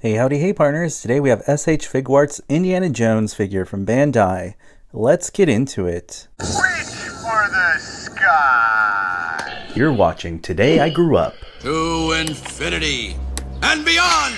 Hey howdy hey partners, today we have SH Figuarts Indiana Jones figure from Bandai. Let's get into it. Reach for the sky! You're watching Today I Grew Up. To infinity and beyond!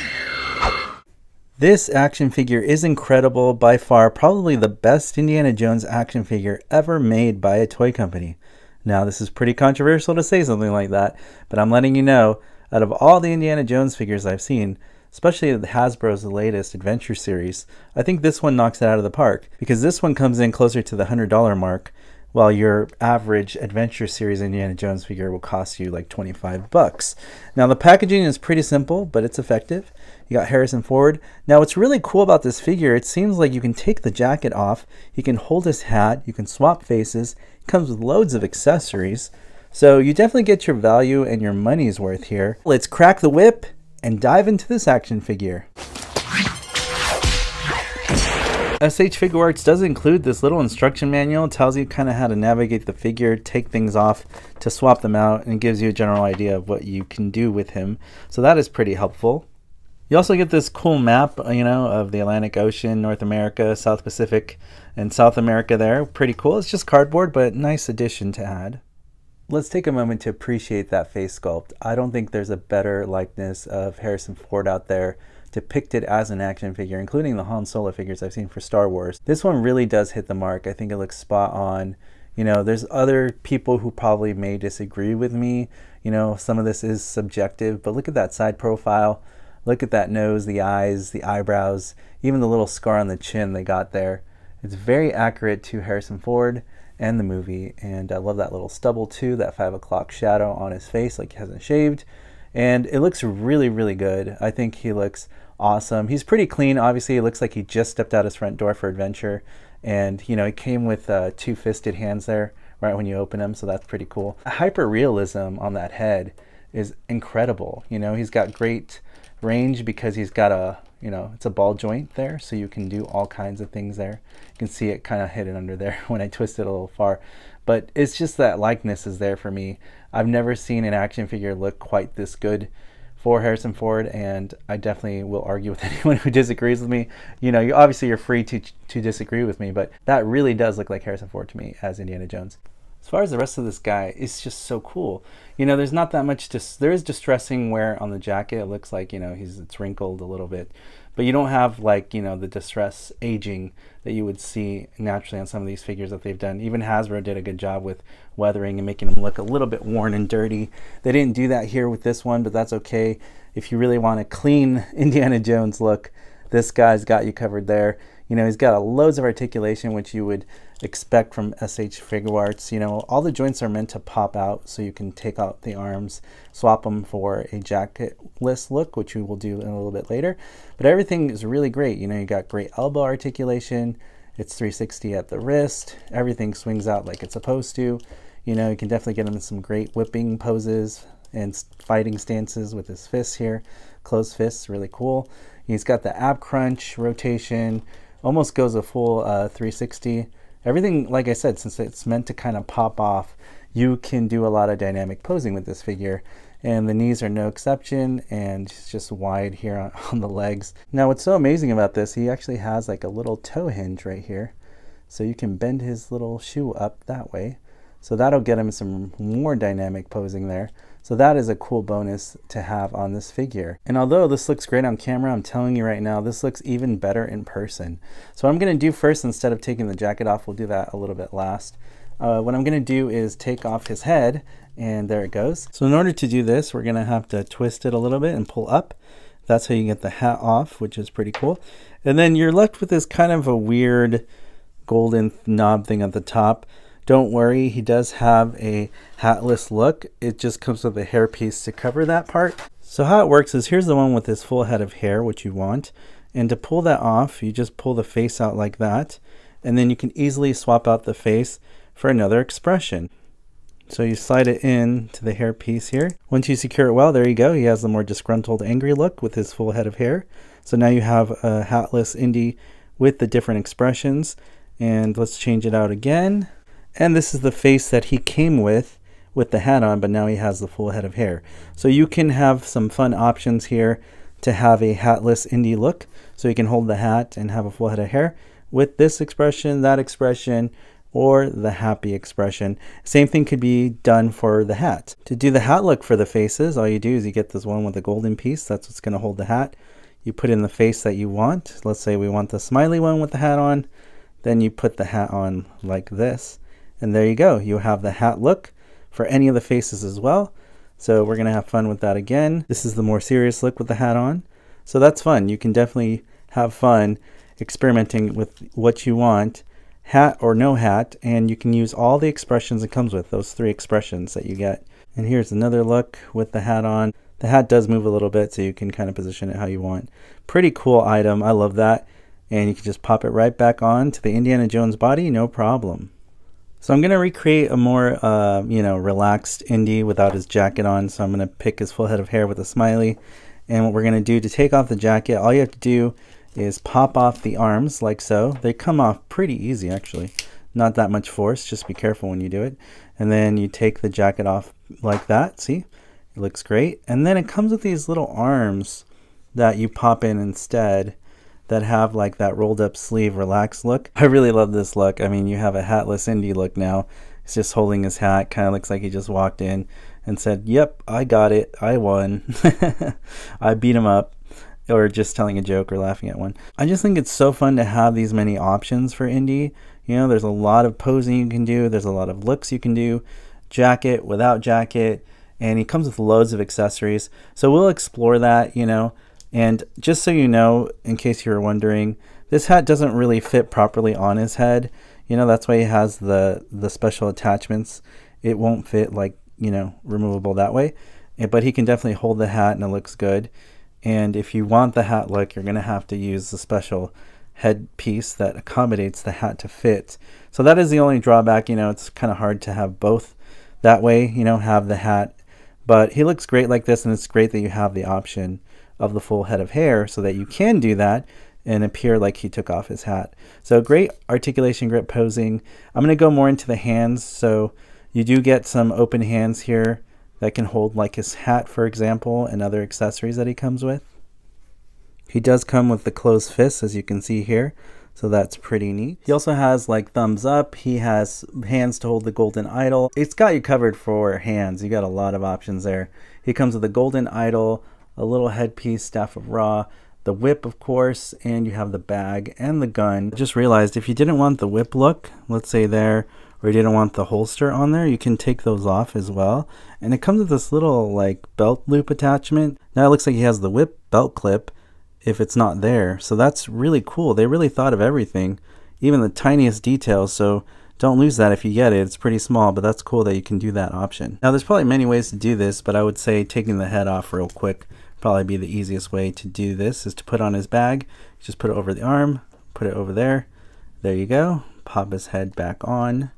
This action figure is incredible, by far probably the best Indiana Jones action figure ever made by a toy company. Now this is pretty controversial to say something like that, but I'm letting you know, out of all the Indiana Jones figures I've seen, especially the Hasbro's latest adventure series, I think this one knocks it out of the park, because this one comes in closer to the $100 mark, while your average adventure series Indiana Jones figure will cost you like 25 bucks. Now the packaging is pretty simple, but it's effective. You got Harrison Ford. Now what's really cool about this figure, it seems like you can take the jacket off, you can hold his hat, you can swap faces, it comes with loads of accessories. So you definitely get your value and your money's worth here. Let's crack the whip and dive into this action figure. SH Figuarts does include this little instruction manual. It tells you kind of how to navigate the figure, take things off to swap them out, and gives you a general idea of what you can do with him. So that is pretty helpful. You also get this cool map, of the Atlantic Ocean, North America, South Pacific, and South America there. Pretty cool. It's just cardboard, but nice addition to add. Let's take a moment to appreciate that face sculpt. I don't think there's a better likeness of Harrison Ford out there depicted as an action figure, including the Han Solo figures I've seen for Star Wars. This one really does hit the mark. I think it looks spot on. There's other people who probably may disagree with me. Some of this is subjective, but look at that side profile. Look at that nose, the eyes, the eyebrows, even the little scar on the chin they got there. It's very accurate to Harrison Ford and the movie, and I love that little stubble too, that 5 o'clock shadow on his face like he hasn't shaved, and it looks really, really good. I think he looks awesome. He's pretty clean. Obviously, it looks like he just stepped out his front door for adventure, and he came with two-fisted hands there right when you open him, so that's pretty cool. Hyper realism on that head is incredible. He's got great range because he's got a it's a ball joint there, so you can do all kinds of things there. You can see it kind of hidden under there when I twist it a little far, but it's just that likeness is there for me. I've never seen an action figure look quite this good for Harrison Ford, and I definitely will argue with anyone who disagrees with me. Obviously you're free to disagree with me, but that really does look like Harrison Ford to me as Indiana Jones. As far as the rest of this guy, it's just so cool. There's not that much, there is distressing wear on the jacket. It looks like, it's wrinkled a little bit. But you don't have the distress aging that you would see naturally on some of these figures that they've done. Even Hasbro did a good job with weathering and making them look a little bit worn and dirty. They didn't do that here with this one, but that's okay. If you really want a clean Indiana Jones look, this guy's got you covered there. He's got loads of articulation, which you would expect from SH Figuarts. All the joints are meant to pop out, so you can take out the arms, swap them for a jacketless look, which we will do in a little bit later. But everything is really great. You got great elbow articulation. It's 360 at the wrist. Everything swings out like it's supposed to. You can definitely get him in some great whipping poses and fighting stances with his fists here. Closed fists, really cool. He's got the ab crunch rotation, almost goes a full 360. Everything, like I said, since it's meant to kind of pop off, you can do a lot of dynamic posing with this figure. And the knees are no exception, and it's just wide here on the legs. Now what's so amazing about this, he actually has like a little toe hinge right here. So you can bend his little shoe up that way. So that'll get him some more dynamic posing there. So that is a cool bonus to have on this figure. And although this looks great on camera, I'm telling you right now, this looks even better in person. So what I'm gonna do first, instead of taking the jacket off, we'll do that a little bit last. What I'm gonna do is take off his head, and there it goes. So in order to do this, we're gonna have to twist it a little bit and pull up. That's how you get the hat off, which is pretty cool. And then you're left with this kind of a weird golden knob thing at the top. Don't worry, he does have a hatless look. It just comes with a hairpiece to cover that part. So how it works is, here's the one with this full head of hair, which you want. And to pull that off, you just pull the face out like that. And then you can easily swap out the face for another expression. So you slide it in to the hairpiece here. Once you secure it well, there you go. He has the more disgruntled, angry look with his full head of hair. So now you have a hatless Indy with the different expressions. And let's change it out again. And this is the face that he came with the hat on, but now he has the full head of hair. So you can have some fun options here to have a hatless indie look. So you can hold the hat and have a full head of hair with this expression, that expression, or the happy expression. Same thing could be done for the hat. To do the hat look for the faces, all you do is you get this one with a golden piece. That's what's going to hold the hat. You put in the face that you want. Let's say we want the smiley one with the hat on. Then you put the hat on like this. And there you go. You have the hat look for any of the faces as well. So we're going to have fun with that again. This is the more serious look with the hat on. So that's fun. You can definitely have fun experimenting with what you want, hat or no hat, and you can use all the expressions it comes with, those 3 expressions that you get. And here's another look with the hat on. The hat does move a little bit, so you can kind of position it how you want. Pretty cool item. I love that. And you can just pop it right back on to the Indiana Jones body, no problem. So I'm going to recreate a more, relaxed Indy without his jacket on. So I'm going to pick his full head of hair with a smiley. And what we're going to do to take off the jacket, all you have to do is pop off the arms like so. They come off pretty easy, actually. Not that much force. Just be careful when you do it. And then you take the jacket off like that. See? It looks great. And then it comes with these little arms that you pop in instead that have like that rolled up sleeve relaxed look. I really love this look. I mean, you have a hatless Indy look now. He's just holding his hat. Kind of looks like he just walked in and said, "Yep, I got it. I won." I beat him up. Or just telling a joke or laughing at one. I just think it's so fun to have these many options for Indy. You know, there's a lot of posing you can do. There's a lot of looks you can do. Jacket, without jacket. And he comes with loads of accessories. So we'll explore that, you know. And just so you know, in case you were wondering, this hat doesn't really fit properly on his head. You know, that's why he has the special attachments. It won't fit like, you know, removable that way. But he can definitely hold the hat and it looks good. And if you want the hat look, you're going to have to use the special headpiece that accommodates the hat to fit. So that is the only drawback. You know, it's kind of hard to have both that way, you know, have the hat. But he looks great like this, and it's great that you have the option of the full head of hair so that you can do that and appear like he took off his hat. So great articulation, grip posing. I'm going to go more into the hands. So you do get some open hands here that can hold like his hat, for example, and other accessories that he comes with. He does come with the closed fists, as you can see here, so that's pretty neat. He also has like thumbs up. He has hands to hold the golden idol. It's got you covered for hands. You got a lot of options there. He comes with a golden idol, a little headpiece, staff of Ra, the whip, of course, and you have the bag and the gun. I just realized if you didn't want the whip look, let's say there, or you didn't want the holster on there, you can take those off as well. And it comes with this little like belt loop attachment. Now it looks like he has the whip belt clip if it's not there. So that's really cool. They really thought of everything, even the tiniest details. So don't lose that if you get it. It's pretty small, but that's cool that you can do that option. Now there's probably many ways to do this, but I would say taking the head off real quick probably be the easiest way to do this, is to put on his bag. Just put it over the arm, put it over there. There you go. Pop his head back on.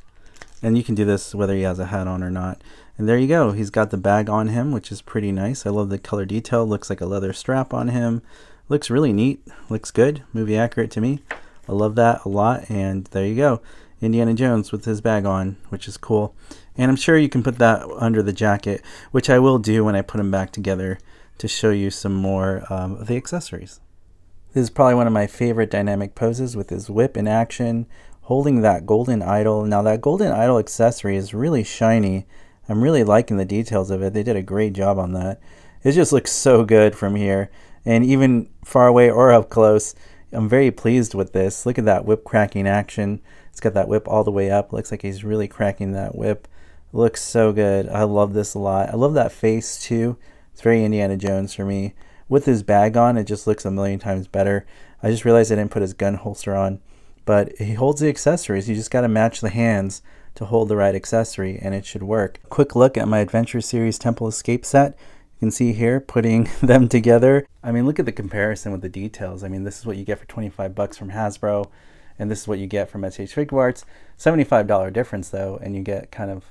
And you can do this whether he has a hat on or not. And there you go. He's got the bag on him, which is pretty nice. I love the color detail. Looks like a leather strap on him. Looks really neat. Looks good. Movie accurate to me. I love that a lot. And there you go. Indiana Jones with his bag on, which is cool. And I'm sure you can put that under the jacket, which I will do when I put them back together to show you some more of the accessories. This is probably one of my favorite dynamic poses with his whip in action, holding that golden idol. Now that golden idol accessory is really shiny. I'm really liking the details of it. They did a great job on that. It just looks so good from here. And even far away or up close, I'm very pleased with this. Look at that whip cracking action. It's got that whip all the way up. Looks like he's really cracking that whip. Looks so good. I love this a lot. I love that face too. It's very Indiana Jones for me. With his bag on, it just looks a million times better. I just realized I didn't put his gun holster on. But he holds the accessories. You just got to match the hands to hold the right accessory, and it should work. Quick look at my Adventure Series Temple Escape set. You can see here, putting them together. I mean, look at the comparison with the details. I mean, this is what you get for 25 bucks from Hasbro, and this is what you get from SH Figuarts. $75 difference though, and you get kind of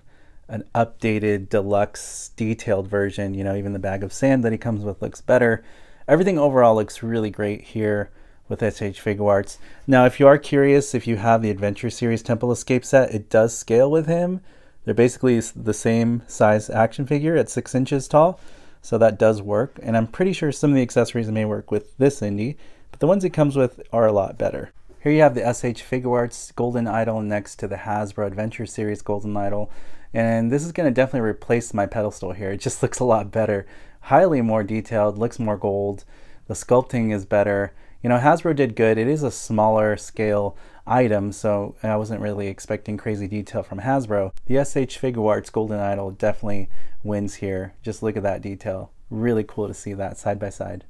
an updated deluxe detailed version. You know, even the bag of sand that he comes with looks better. Everything overall looks really great here with SH Figuarts. Now, if you are curious, if you have the Adventure Series Temple Escape set, it does scale with him. They're basically the same size action figure at 6 inches tall. so that does work. And I'm pretty sure some of the accessories may work with this Indy, but the ones it comes with are a lot better. Here you have the SH Figuarts Golden Idol next to the Hasbro Adventure Series Golden Idol. And this is going to definitely replace my pedestal here. It just looks a lot better. Highly more detailed, looks more gold. The sculpting is better. You know, Hasbro did good. It is a smaller scale item, so I wasn't really expecting crazy detail from Hasbro. The SH Figuarts Golden Idol definitely wins here. Just look at that detail. Really cool to see that side by side.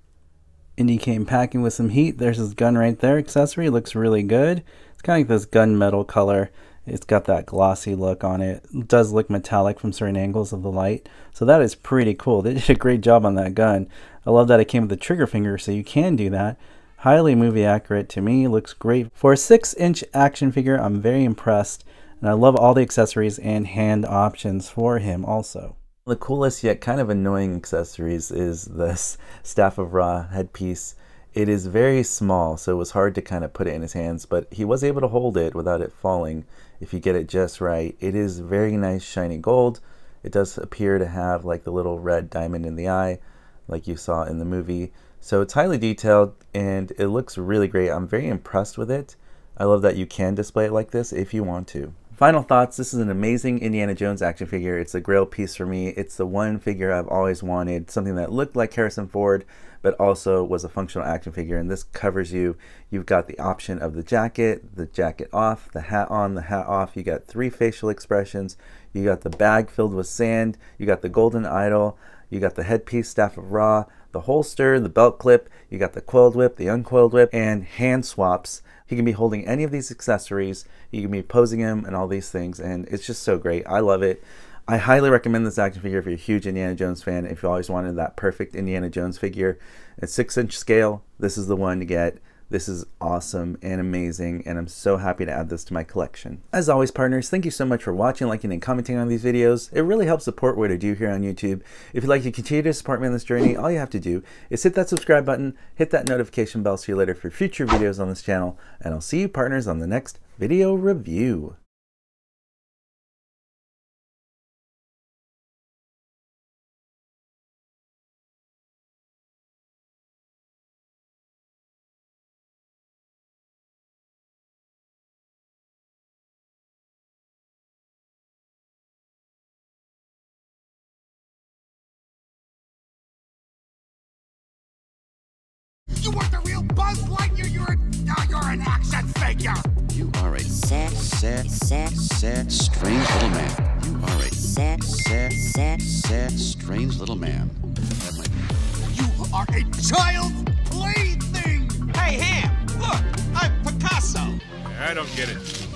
Indy came packing with some heat. There's his gun right there. Accessory looks really good. It's kind of like this gunmetal color. It's got that glossy look on it. It does look metallic from certain angles of the light. So that is pretty cool. They did a great job on that gun. I love that it came with the trigger finger, so you can do that. Highly movie accurate to me. Looks great. For a 6-inch action figure, I'm very impressed. And I love all the accessories and hand options for him also. The coolest yet kind of annoying accessories is this Staff of Ra headpiece. It is very small, so it was hard to kind of put it in his hands, but he was able to hold it without it falling if you get it just right. It is very nice shiny gold. It does appear to have like the little red diamond in the eye like you saw in the movie. So it's highly detailed and it looks really great. I'm very impressed with it. I love that you can display it like this if you want to. Final thoughts, this is an amazing Indiana Jones action figure. It's a grail piece for me. It's the one figure I've always wanted, something that looked like Harrison Ford, but also was a functional action figure, and this covers you. You've got the option of the jacket off, the hat on, the hat off. You got 3 facial expressions. You got the bag filled with sand. You got the golden idol. You got the headpiece, Staff of Ra, the holster, the belt clip. You got the coiled whip, the uncoiled whip, and hand swaps. He can be holding any of these accessories. You can be posing him and all these things, and it's just so great. I love it. I highly recommend this action figure if you're a huge Indiana Jones fan. If you always wanted that perfect Indiana Jones figure at 6-inch scale, this is the one to get. This is awesome and amazing, and I'm so happy to add this to my collection. As always, partners, thank you so much for watching, liking, and commenting on these videos. It really helps support what I do here on YouTube. If you'd like to continue to support me on this journey, all you have to do is hit that subscribe button, hit that notification bell, see you later for future videos on this channel, and I'll see you, partners, on the next video review. You want the real Buzz Lightyear? You're an action figure. You are a sad, strange little man. You are a sad, strange little man. You are a child's plaything. Hey, Ham, look, I'm Picasso. I don't get it.